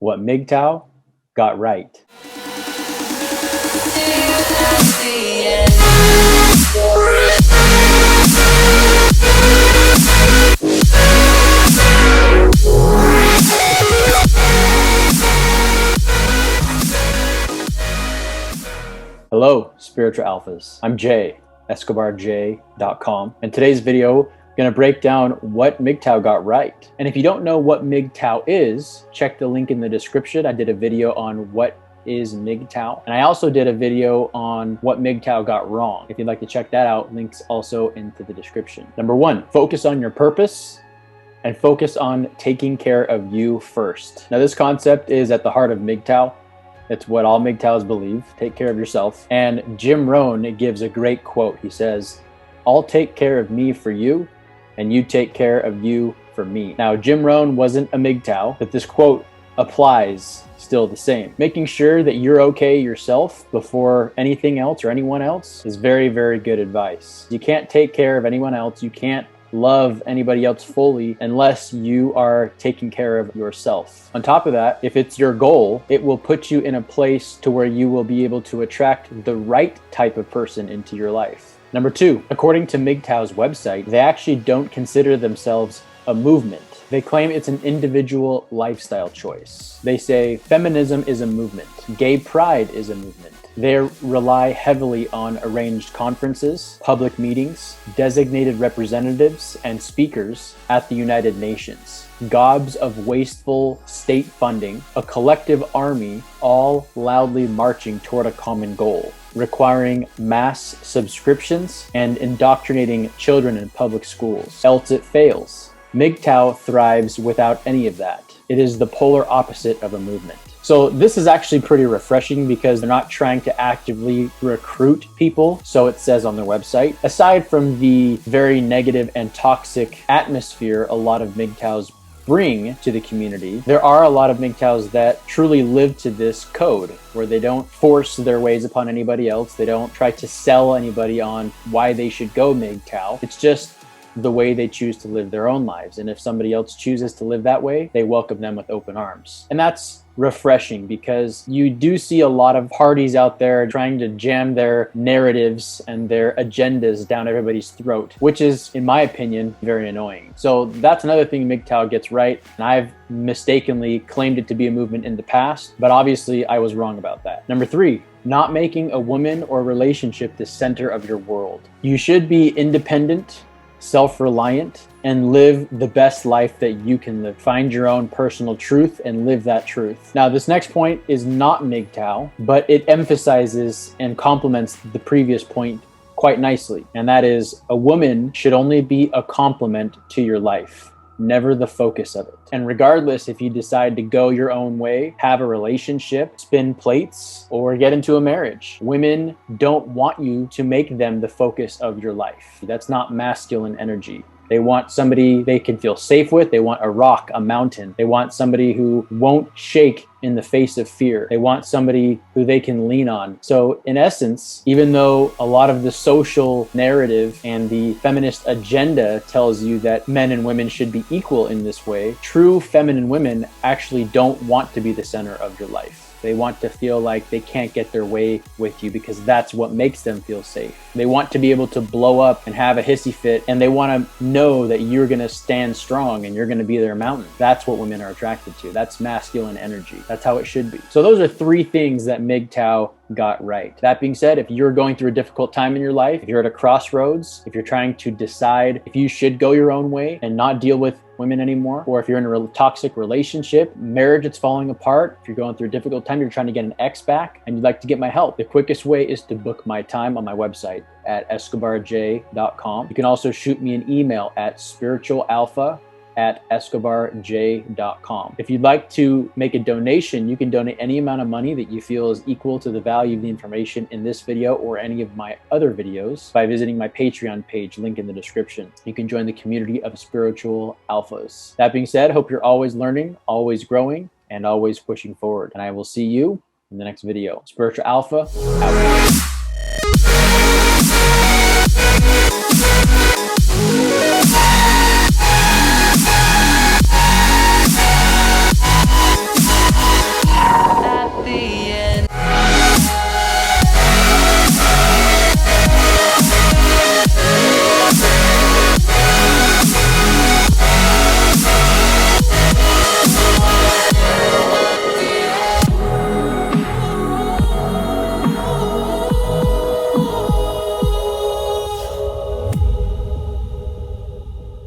what MGTOW got right. Hello, Spiritual Alphas. I'm Jay, EscobarJ.com. In today's video, I'm going to break down what MGTOW got right. And if you don't know what MGTOW is, check the link in the description. I did a video on what is MGTOW. And I also did a video on what MGTOW got wrong. If you'd like to check that out, links also into the description. Number one, focus on your purpose and focus on taking care of you first. Now, this concept is at the heart of MGTOW. It's what all MGTOWs believe. Take care of yourself. And Jim Rohn gives a great quote. He says, "I'll take care of me for you, and you take care of you for me." Now, Jim Rohn wasn't a MGTOW, but this quote applies still the same. Making sure that you're okay yourself before anything else or anyone else is very, very good advice. You can't take care of anyone else. You can't love anybody else fully unless you are taking care of yourself. On top of that, if it's your goal, it will put you in a place to where you will be able to attract the right type of person into your life. Number two, according to MGTOW's website, they actually don't consider themselves a movement. They claim it's an individual lifestyle choice. They say feminism is a movement. Gay pride is a movement. They rely heavily on arranged conferences, public meetings, designated representatives, and speakers at the United Nations, gobs of wasteful state funding, a collective army, all loudly marching toward a common goal, requiring mass subscriptions and indoctrinating children in public schools. Else it fails. MGTOW thrives without any of that. It is the polar opposite of a movement. So this is actually pretty refreshing because they're not trying to actively recruit people, so it says on their website. Aside from the very negative and toxic atmosphere a lot of MGTOWs bring to the community, there are a lot of MGTOWs that truly live to this code, where they don't force their ways upon anybody else. They don't try to sell anybody on why they should go MGTOW. It's just the way they choose to live their own lives. And if somebody else chooses to live that way, they welcome them with open arms. And that's refreshing because you do see a lot of parties out there trying to jam their narratives and their agendas down everybody's throat, which is, in my opinion, very annoying. So that's another thing MGTOW gets right. And I've mistakenly claimed it to be a movement in the past, but obviously I was wrong about that. Number three, not making a woman or relationship the center of your world. You should be independent, self-reliant, and live the best life that you can live. Find your own personal truth and live that truth. Now, this next point is not MGTOW, but it emphasizes and complements the previous point quite nicely. And that is, a woman should only be a complement to your life, never the focus of it. And regardless if you decide to go your own way, have a relationship, spin plates, or get into a marriage, women don't want you to make them the focus of your life. That's not masculine energy. They want somebody they can feel safe with. They want a rock, a mountain. They want somebody who won't shake in the face of fear. They want somebody who they can lean on. So in essence, even though a lot of the social narrative and the feminist agenda tells you that men and women should be equal in this way, true feminine women actually don't want to be the center of your life. They want to feel like they can't get their way with you because that's what makes them feel safe. They want to be able to blow up and have a hissy fit, and they want to know that you're going to stand strong and you're going to be their mountain. That's what women are attracted to. That's masculine energy. That's how it should be. So those are three things that MGTOW got right. That being said, if you're going through a difficult time in your life, if you're at a crossroads, if you're trying to decide if you should go your own way and not deal with women anymore, or if you're in a toxic relationship, marriage that's falling apart, if you're going through a difficult time, you're trying to get an ex back, and you'd like to get my help, the quickest way is to book my time on my website at escobarj.com. You can also shoot me an email at spiritualalpha@escobarj.com. If you'd like to make a donation, you can donate any amount of money that you feel is equal to the value of the information in this video or any of my other videos by visiting my Patreon page, link in the description. You can join the community of spiritual alphas. That being said, hope you're always learning, always growing, and always pushing forward. And I will see you in the next video. Spiritual Alpha, out.